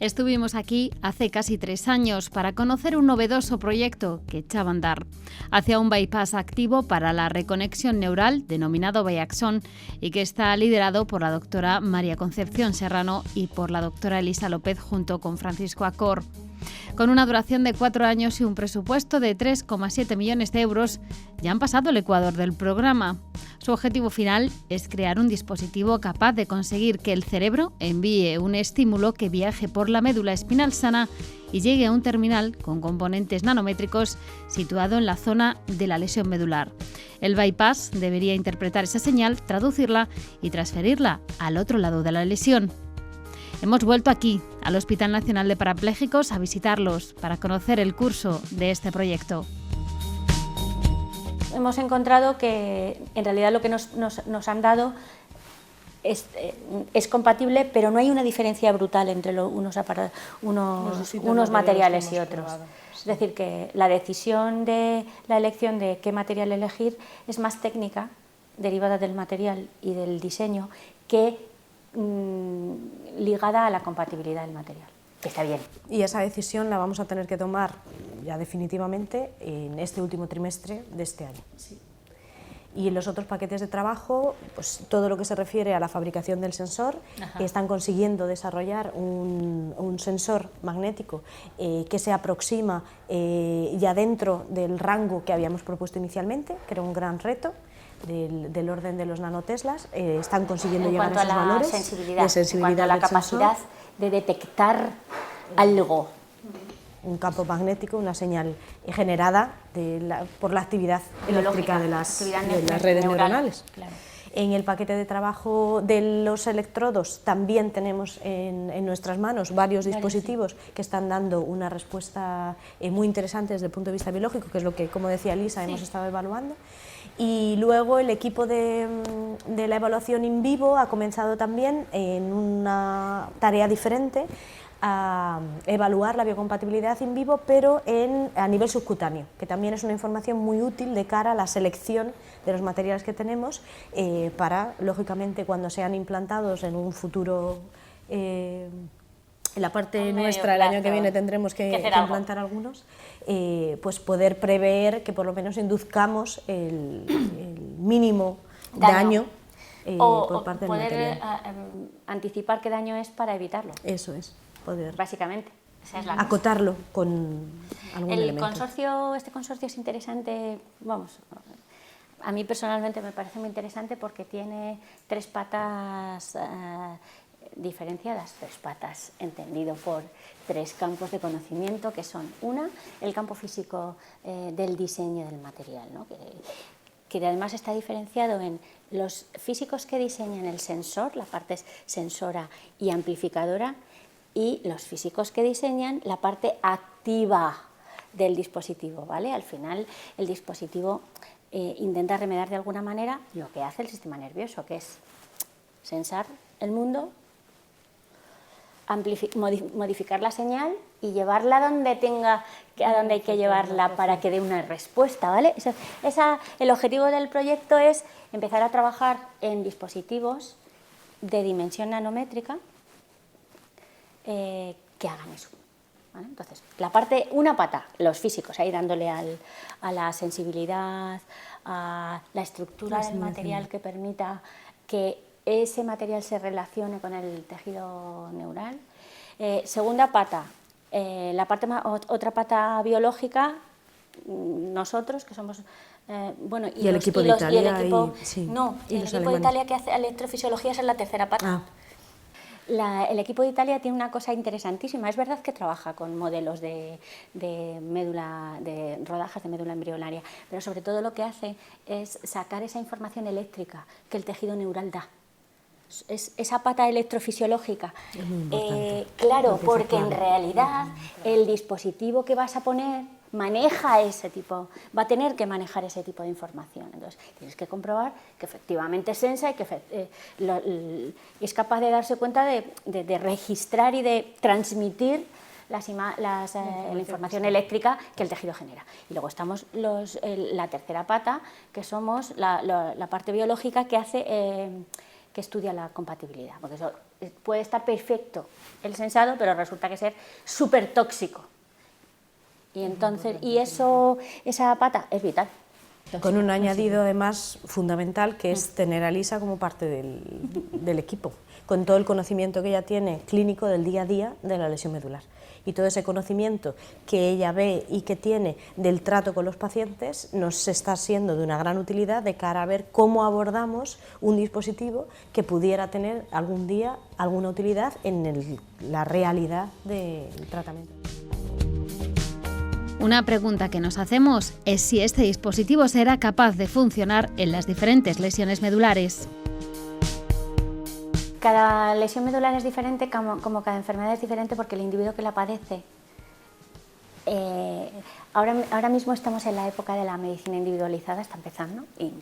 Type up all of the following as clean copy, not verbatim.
Estuvimos aquí hace casi 3 años para conocer un novedoso proyecto que echaba a andar hacia un bypass activo para la reconexión neural denominado Biaxon y que está liderado por la doctora María Concepción Serrano y por la doctora Elisa López junto con Francisco Acor. Con una duración de 4 años y un presupuesto de 3,7 millones de euros, ya han pasado el ecuador del programa. Su objetivo final es crear un dispositivo capaz de conseguir que el cerebro envíe un estímulo que viaje por la médula espinal sana y llegue a un terminal con componentes nanométricos situado en la zona de la lesión medular. El bypass debería interpretar esa señal, traducirla y transferirla al otro lado de la lesión. Hemos vuelto aquí, al Hospital Nacional de Parapléjicos, a visitarlos para conocer el curso de este proyecto. Hemos encontrado que en realidad lo que nos han dado es compatible, pero no hay una diferencia brutal entre unos materiales y otros. Es decir, que la decisión de la elección de qué material elegir es más técnica, derivada del material y del diseño, que ligada a la compatibilidad del material, que está bien. Y esa decisión la vamos a tener que tomar ya definitivamente en este último trimestre de este año. Sí. Y en los otros paquetes de trabajo, pues todo lo que se refiere a la fabricación del sensor, están consiguiendo desarrollar un sensor magnético que se aproxima ya dentro del rango que habíamos propuesto inicialmente, que era un gran reto. Del orden de los nanoteslas, están consiguiendo llegar a esos valores de sensibilidad, en cuanto a la capacidad de detectar algo. Un campo magnético, una señal generada por la actividad eléctrica de las redes neuronales. Claro. En el paquete de trabajo de los electrodos también tenemos en nuestras manos varios dispositivos que están dando una respuesta muy interesante desde el punto de vista biológico, que es lo que, como decía Elisa, hemos estado evaluando. Y luego el equipo de la evaluación in vivo ha comenzado también en una tarea diferente a evaluar la biocompatibilidad in vivo, pero a nivel subcutáneo, que también es una información muy útil de cara a la selección de los materiales que tenemos para, lógicamente, cuando sean implantados en un futuro, en la parte nuestra, el año que viene tendremos que implantar algunos, pues poder prever que por lo menos induzcamos el mínimo daño por parte del material. Anticipar qué daño es para evitarlo. Eso es. Poder básicamente, esa es la acotarlo con algún elemento. Este consorcio es interesante, vamos, a mí personalmente me parece muy interesante porque tiene 3 patas diferenciadas, 3 patas entendido por 3 campos de conocimiento que son, una, el campo físico del diseño del material, ¿no? que además está diferenciado en los físicos que diseñan el sensor, la parte sensora y amplificadora, y los físicos que diseñan la parte activa del dispositivo, ¿vale? Al final el dispositivo intenta remediar de alguna manera lo que hace el sistema nervioso, que es sensar el mundo, modificar la señal y llevarla a donde hay que llevarla para que dé una respuesta, ¿vale? El objetivo del proyecto es empezar a trabajar en dispositivos de dimensión nanométrica que hagan eso, ¿vale? Entonces, una pata, los físicos, ahí dándole a la sensibilidad, a la estructura del material que permita que ese material se relacione con el tejido neural. Segunda pata, otra pata biológica, nosotros que somos... y el equipo de Italia. El equipo de Italia que hace electrofisiología es la tercera pata. El equipo de Italia tiene una cosa interesantísima. Es verdad que trabaja con modelos de médula, de rodajas de médula embrionaria, pero sobre todo lo que hace es sacar esa información eléctrica que el tejido neural da. Esa pata electrofisiológica. Claro, porque en realidad el dispositivo que vas a poner maneja va a tener que manejar ese tipo de información. Entonces, tienes que comprobar que efectivamente sensa y que es capaz de darse cuenta de registrar y de transmitir la información eléctrica que el tejido genera. Y luego estamos la tercera pata, que somos la parte biológica que estudia la compatibilidad, porque eso puede estar perfecto el sensado, pero resulta que ser súper tóxico. Y entonces, esa pata es vital. Con un añadido además fundamental, que es tener a Lisa como parte del equipo, con todo el conocimiento que ella tiene clínico del día a día de la lesión medular. Y todo ese conocimiento que ella ve y que tiene del trato con los pacientes nos está siendo de una gran utilidad de cara a ver cómo abordamos un dispositivo que pudiera tener algún día alguna utilidad en la realidad del tratamiento. Una pregunta que nos hacemos es si este dispositivo será capaz de funcionar en las diferentes lesiones medulares. Cada lesión medular es diferente, como cada enfermedad es diferente, porque el individuo que la padece... Ahora mismo estamos en la época de la medicina individualizada, está empezando, y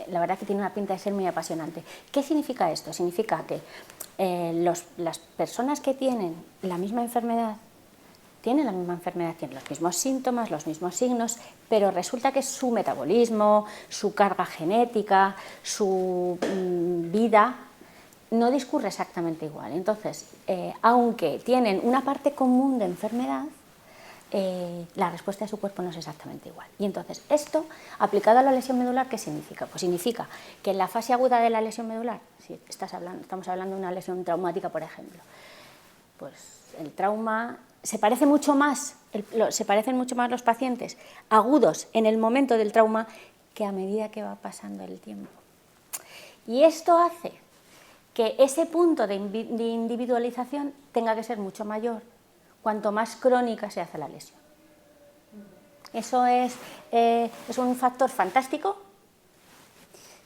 la verdad que tiene una pinta de ser muy apasionante. ¿Qué significa esto? Significa que las personas que tienen la misma enfermedad, tienen los mismos síntomas, los mismos signos, pero resulta que su metabolismo, su carga genética, su vida no discurre exactamente igual. Entonces, aunque tienen una parte común de enfermedad, la respuesta de su cuerpo no es exactamente igual. Y entonces, esto, aplicado a la lesión medular, ¿qué significa? Pues significa que en la fase aguda de la lesión medular, si estamos hablando de una lesión traumática, por ejemplo, pues el trauma se parecen mucho más los pacientes agudos en el momento del trauma que a medida que va pasando el tiempo. Y esto hace que ese punto de individualización tenga que ser mucho mayor cuanto más crónica se hace la lesión. Eso es un factor fantástico,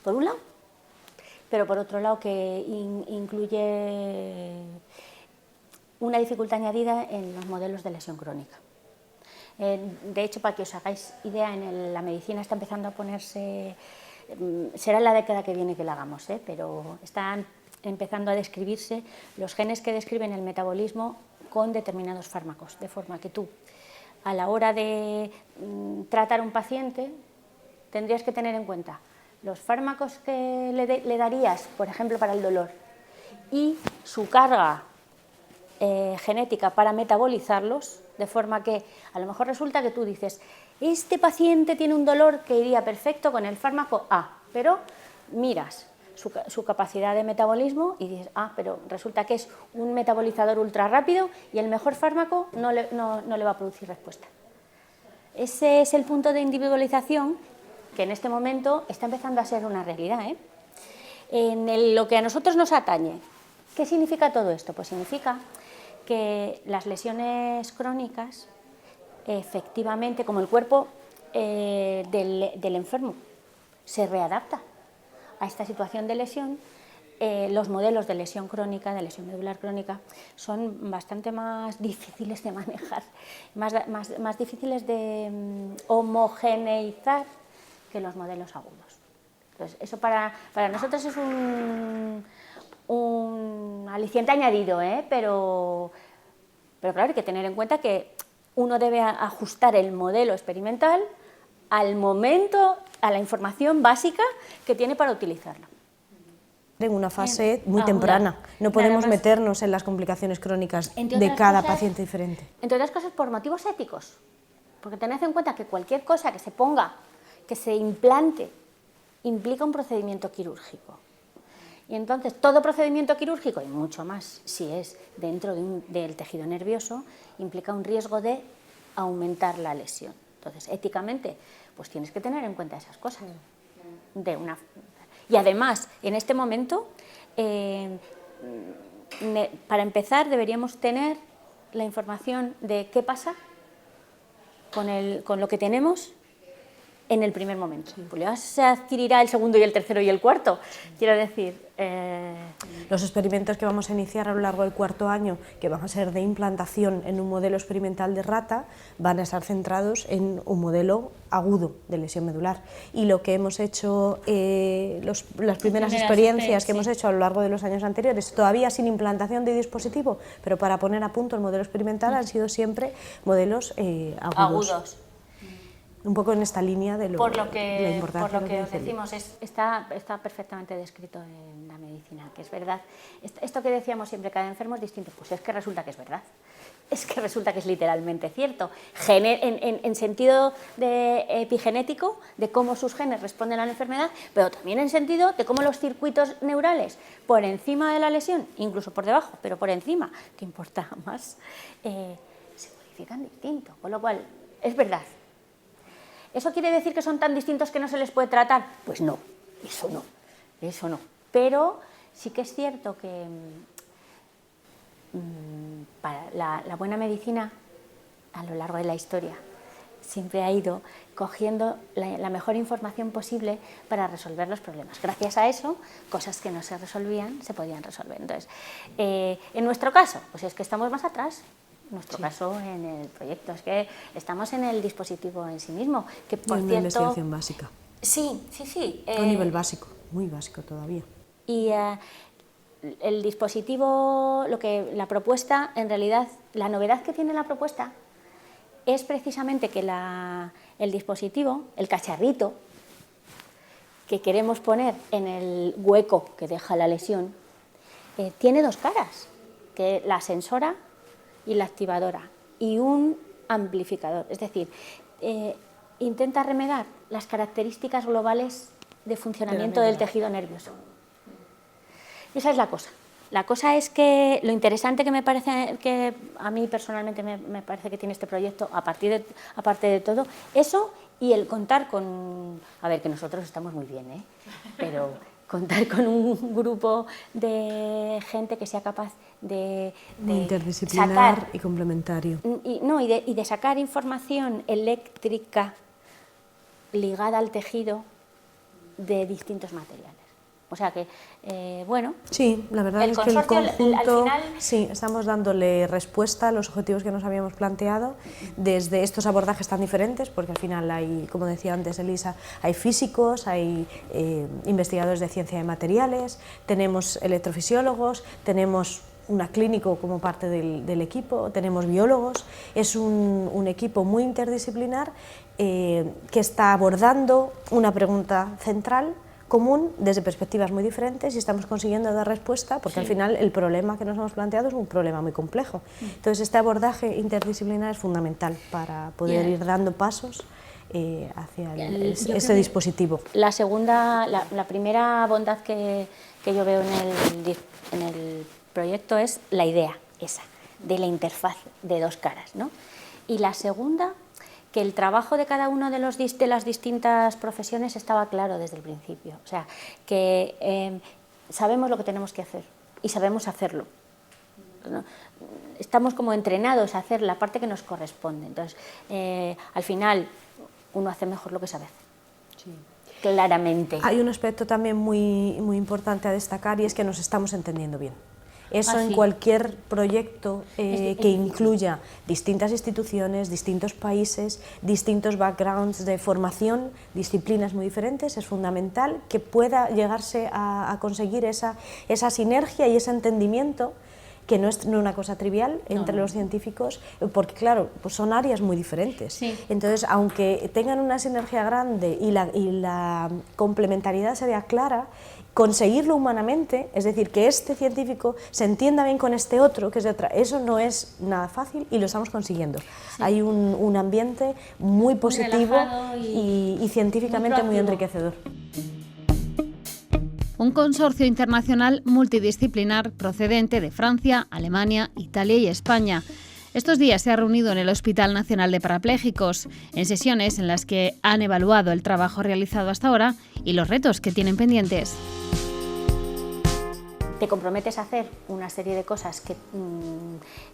por un lado, pero por otro lado que incluye una dificultad añadida en los modelos de lesión crónica. De hecho, para que os hagáis idea, la medicina está empezando a ponerse, será en la década que viene que la hagamos, pero están empezando a describirse los genes que describen el metabolismo con determinados fármacos, de forma que tú, a la hora de tratar a un paciente, tendrías que tener en cuenta los fármacos que le darías, por ejemplo, para el dolor, y su carga genética para metabolizarlos, de forma que a lo mejor resulta que tú dices, este paciente tiene un dolor que iría perfecto con el fármaco A, pero miras su capacidad de metabolismo y dices, pero resulta que es un metabolizador ultra rápido y el mejor fármaco no le va a producir respuesta. Ese es el punto de individualización que en este momento está empezando a ser una realidad. En lo que a nosotros nos atañe, ¿qué significa todo esto? Pues significa que las lesiones crónicas, efectivamente, como el cuerpo del enfermo se readapta a esta situación de lesión, los modelos de lesión crónica, de lesión medular crónica, son bastante más difíciles de manejar, más difíciles de homogeneizar que los modelos agudos. Entonces, eso para nosotros es un aliciente añadido, pero claro, hay que tener en cuenta que uno debe ajustar el modelo experimental al momento, a la información básica que tiene para utilizarlo. En una fase muy temprana, no podemos meternos en las complicaciones crónicas de cada paciente diferente. Entre otras cosas por motivos éticos, porque tened en cuenta que cualquier cosa que se ponga, que se implante, implica un procedimiento quirúrgico. Y entonces todo procedimiento quirúrgico, y mucho más si es dentro del tejido nervioso, implica un riesgo de aumentar la lesión. Entonces, éticamente, pues tienes que tener en cuenta esas cosas. Y además, en este momento, para empezar, deberíamos tener la información de qué pasa con lo que tenemos en el primer momento. Pues ya se adquirirá el segundo y el tercero y el cuarto. Quiero decir... Los experimentos que vamos a iniciar a lo largo del cuarto año, que van a ser de implantación en un modelo experimental de rata, van a estar centrados en un modelo agudo de lesión medular. Y lo que hemos hecho, las primeras experiencias que hemos hecho a lo largo de los años anteriores, todavía sin implantación de dispositivo, pero para poner a punto el modelo experimental, han sido siempre modelos agudos. un poco en esta línea de por lo la importancia por lo que os dice. decimos, está perfectamente descrito en la medicina, que es verdad. Esto que decíamos siempre, cada enfermo es distinto, pues es que resulta que es verdad. Es que resulta que es literalmente cierto. En sentido epigenético, de cómo sus genes responden a la enfermedad, pero también en sentido de cómo los circuitos neurales, por encima de la lesión, incluso por debajo, pero por encima, que importa más, se modifican distinto. Con lo cual, es verdad. ¿Eso quiere decir que son tan distintos que no se les puede tratar? Pues no, eso no. Pero sí que es cierto que para la buena medicina, a lo largo de la historia, siempre ha ido cogiendo la mejor información posible para resolver los problemas. Gracias a eso, cosas que no se resolvían, se podían resolver. Entonces, en nuestro caso, pues es que estamos más atrás. En nuestro caso, en el proyecto, es que estamos en el dispositivo en sí mismo, que por una cierto... investigación básica. Sí. A nivel básico, muy básico todavía. Y el dispositivo, la propuesta, en realidad, la novedad que tiene la propuesta es precisamente que el dispositivo, el cacharrito que queremos poner en el hueco que deja la lesión, tiene dos caras, que la sensora y la activadora, y un amplificador, es decir, intenta remediar las características globales de funcionamiento del tejido nervioso. Esa es la cosa. La cosa es que lo interesante que me parece, que a mí personalmente me parece que tiene este proyecto, aparte de todo, eso y el contar con... A ver, que nosotros estamos muy bien, pero contar con un grupo de gente que sea capaz de interdisciplinar sacar, y complementario. Y de sacar información eléctrica ligada al tejido de distintos materiales. O sea que, bueno... Sí, la verdad es que el conjunto, al final... sí, estamos dándole respuesta a los objetivos que nos habíamos planteado desde estos abordajes tan diferentes, porque al final hay, como decía antes Elisa, hay físicos, hay investigadores de ciencia de materiales, tenemos electrofisiólogos, tenemos un clínico como parte del equipo, tenemos biólogos, es un equipo muy interdisciplinar que está abordando una pregunta central, común, desde perspectivas muy diferentes, y estamos consiguiendo dar respuesta, porque al final el problema que nos hemos planteado es un problema muy complejo. Entonces este abordaje interdisciplinar es fundamental para poder ir dando pasos hacia ese dispositivo. La primera bondad que yo veo en el proyecto es la idea esa, de la interfaz de dos caras, ¿no? Y la segunda, que el trabajo de cada uno de las distintas profesiones estaba claro desde el principio. O sea, que sabemos lo que tenemos que hacer y sabemos hacerlo, ¿no? Estamos como entrenados a hacer la parte que nos corresponde. Entonces, al final, uno hace mejor lo que sabe hacer. Sí. Claramente. Hay un aspecto también muy importante a destacar, y es que nos estamos entendiendo bien. Eso en cualquier proyecto que incluya distintas instituciones, distintos países, distintos backgrounds de formación, disciplinas muy diferentes, es fundamental que pueda llegarse a conseguir esa sinergia y ese entendimiento, que no es una cosa trivial entre los científicos, porque claro, pues son áreas muy diferentes. Sí. Entonces, aunque tengan una sinergia grande y la complementariedad se vea clara, conseguirlo humanamente, es decir, que este científico se entienda bien con este otro, que es de otra, eso no es nada fácil y lo estamos consiguiendo. Sí. Hay un ambiente muy positivo y científicamente muy enriquecedor. Un consorcio internacional multidisciplinar procedente de Francia, Alemania, Italia y España. Estos días se ha reunido en el Hospital Nacional de Parapléjicos, en sesiones en las que han evaluado el trabajo realizado hasta ahora y los retos que tienen pendientes. Te comprometes a hacer una serie de cosas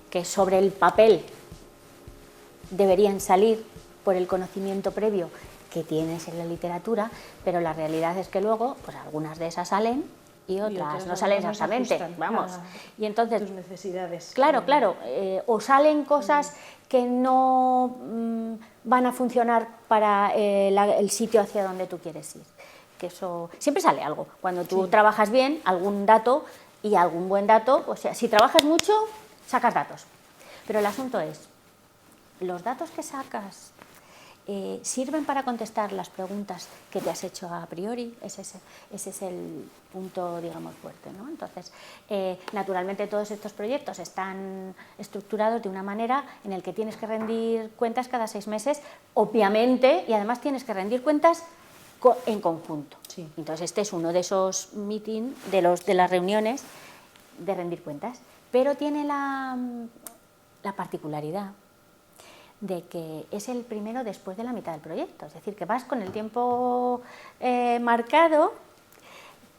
que sobre el papel deberían salir por el conocimiento previo que tienes en la literatura, pero la realidad es que luego pues algunas de esas salen y otras no salen exactamente, vamos. Y entonces tus necesidades. Claro, o salen cosas que no van a funcionar para el sitio hacia donde tú quieres ir. Que eso siempre sale algo. Cuando tú trabajas bien, algún dato y algún buen dato, o sea, si trabajas mucho, sacas datos. Pero el asunto es, los datos que sacas sirven para contestar las preguntas que te has hecho a priori. Ese es el punto, digamos, fuerte, ¿no? Entonces, naturalmente todos estos proyectos están estructurados de una manera en la que tienes que rendir cuentas cada 6 meses, obviamente, y además tienes que rendir cuentas en conjunto. Sí. Entonces, este es uno de esos meetings, de las reuniones de rendir cuentas, pero tiene la particularidad de que es el primero después de la mitad del proyecto, es decir, que vas con el tiempo marcado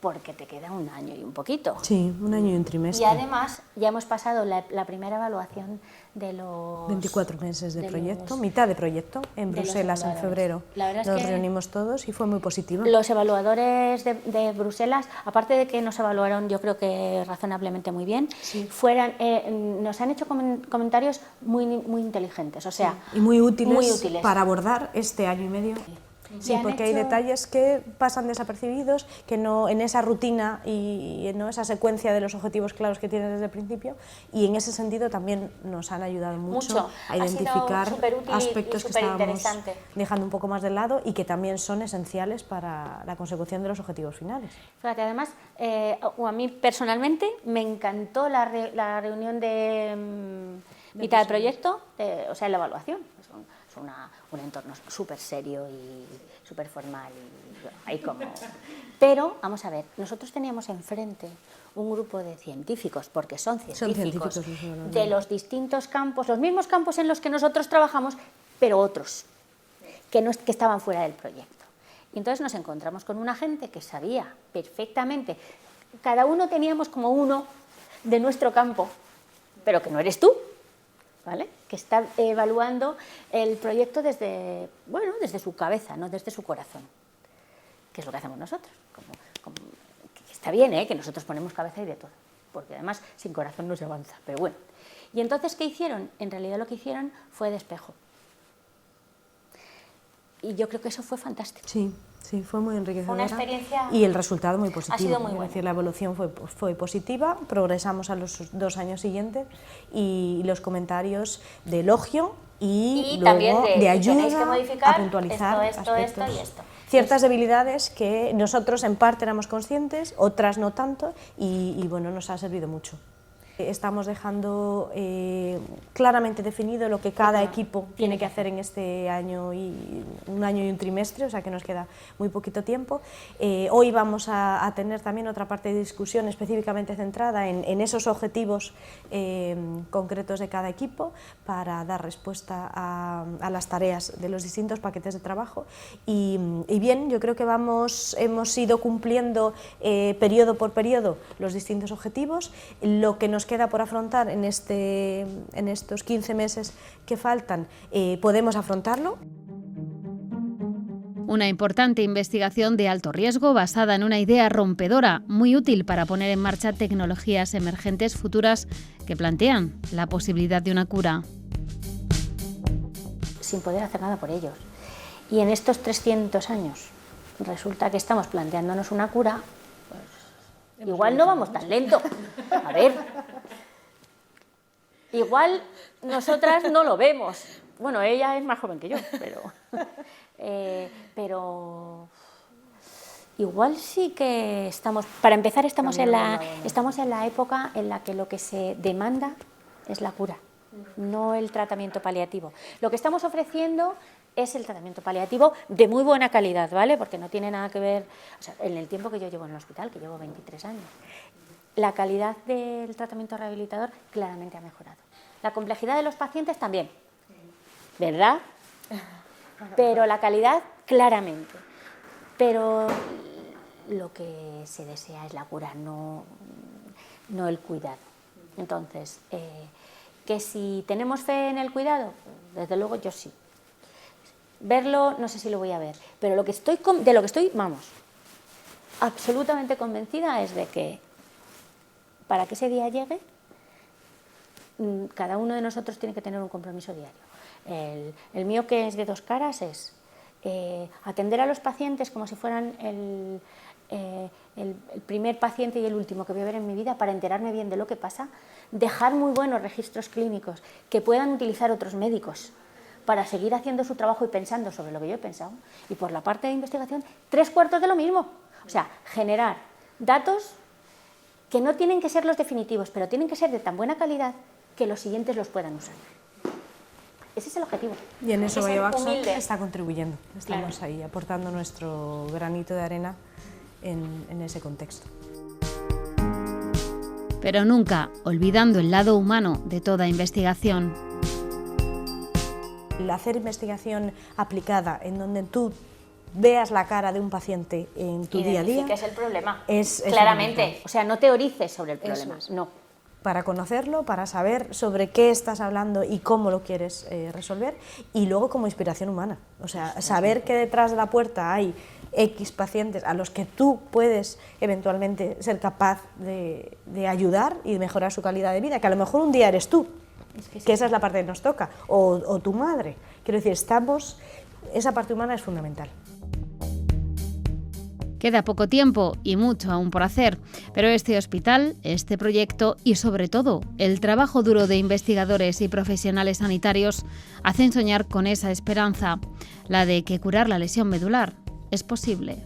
porque te queda 1 año y un poquito. Sí, 1 año y un trimestre. Y además ya hemos pasado la primera evaluación de los 24 meses de proyecto, mitad de proyecto, en Bruselas en febrero. La verdad es nos que reunimos todos y fue muy positivo. Los evaluadores de Bruselas, aparte de que nos evaluaron, yo creo que razonablemente muy bien, sí. Nos han hecho comentarios muy inteligentes, o sea, sí. Y muy útiles para abordar este año y medio. Sí, porque hay detalles que pasan desapercibidos, que no en esa rutina y no esa secuencia de los objetivos claros que tienes desde el principio, y en ese sentido también nos han ayudado mucho a identificar aspectos que estábamos dejando un poco más de lado y que también son esenciales para la consecución de los objetivos finales. Fíjate, además, a mí personalmente me encantó la reunión de mitad de proyecto, o sea, la evaluación. Un entorno súper serio y súper formal. Pero, vamos a ver, nosotros teníamos enfrente un grupo de científicos, porque son científicos de los distintos campos, los mismos campos en los que nosotros trabajamos, pero otros, que estaban fuera del proyecto. Y entonces nos encontramos con una gente que sabía perfectamente, cada uno teníamos como uno de nuestro campo, pero que no eres tú, ¿vale? Que está evaluando el proyecto desde su cabeza, no desde su corazón, que es lo que hacemos nosotros. Que está bien, que nosotros ponemos cabeza y de todo, porque además sin corazón no se avanza, pero bueno. Y entonces, ¿qué hicieron? En realidad lo que hicieron fue de espejo. Y yo creo que eso fue fantástico. Sí. Sí, fue muy enriquecedora. Una experiencia y el resultado muy positivo. Ha sido muy bueno. Es decir, la evolución fue positiva, progresamos a los 2 años siguientes y los comentarios de elogio y luego también de ayuda a puntualizar esto y esto. Ciertas debilidades que nosotros en parte éramos conscientes, otras no tanto, y bueno, nos ha servido mucho. Estamos dejando claramente definido lo que cada equipo tiene que hacer en este año y 1 año y un trimestre, o sea que nos queda muy poquito tiempo. Hoy vamos a tener también otra parte de discusión específicamente centrada en esos objetivos concretos de cada equipo para dar respuesta a las tareas de los distintos paquetes de trabajo. Y bien, yo creo que hemos ido cumpliendo periodo por periodo los distintos objetivos. Lo que nos queda por afrontar en estos 15 meses que faltan, podemos afrontarlo. Una importante investigación de alto riesgo basada en una idea rompedora, muy útil para poner en marcha tecnologías emergentes futuras que plantean la posibilidad de una cura. Sin poder hacer nada por ellos. Y en estos 300 años resulta que estamos planteándonos una cura, pues igual no vamos tan lento. A ver, igual nosotras no lo vemos. Bueno, ella es más joven que yo, pero igual sí que estamos, para empezar estamos en la época en la que lo que se demanda es la cura, no el tratamiento paliativo. Lo que estamos ofreciendo es el tratamiento paliativo de muy buena calidad, ¿vale? Porque no tiene nada que ver, o sea, en el tiempo que yo llevo en el hospital, que llevo 23 años, la calidad del tratamiento rehabilitador claramente ha mejorado. La complejidad de los pacientes también, ¿verdad? Pero la calidad, claramente. Pero lo que se desea es la cura, no el cuidado. Entonces, que si tenemos fe en el cuidado, desde luego yo sí. Verlo, no sé si lo voy a ver, pero de lo que estoy, vamos, absolutamente convencida es de que para que ese día llegue, cada uno de nosotros tiene que tener un compromiso diario. El mío, que es de 2 caras, es atender a los pacientes como si fueran el primer paciente y el último que voy a ver en mi vida, para enterarme bien de lo que pasa, dejar muy buenos registros clínicos que puedan utilizar otros médicos, para seguir haciendo su trabajo y pensando sobre lo que yo he pensado. Y por la parte de investigación, 3/4 de lo mismo. O sea, generar datos que no tienen que ser los definitivos, pero tienen que ser de tan buena calidad que los siguientes los puedan usar. Ese es el objetivo. Y en eso Bioaxon humilde. está contribuyendo. Estamos Claro. ahí aportando nuestro granito de arena en ese contexto. Pero nunca olvidando el lado humano de toda investigación. El hacer investigación aplicada en donde tú veas la cara de un paciente en tu día a día que es el problema. es claramente. fundamental. O sea, no teorices sobre el problema. Eso es. No. Para conocerlo, para saber sobre qué estás hablando y cómo lo quieres resolver, y luego como inspiración humana. O sea, saber que detrás de la puerta hay X pacientes a los que tú puedes eventualmente ser capaz de ayudar y de mejorar su calidad de vida, que a lo mejor un día eres tú, que esa es la parte que nos toca, o tu madre. Quiero decir, esa parte humana es fundamental. Queda poco tiempo y mucho aún por hacer, pero este hospital, este proyecto y sobre todo el trabajo duro de investigadores y profesionales sanitarios hacen soñar con esa esperanza, la de que curar la lesión medular es posible.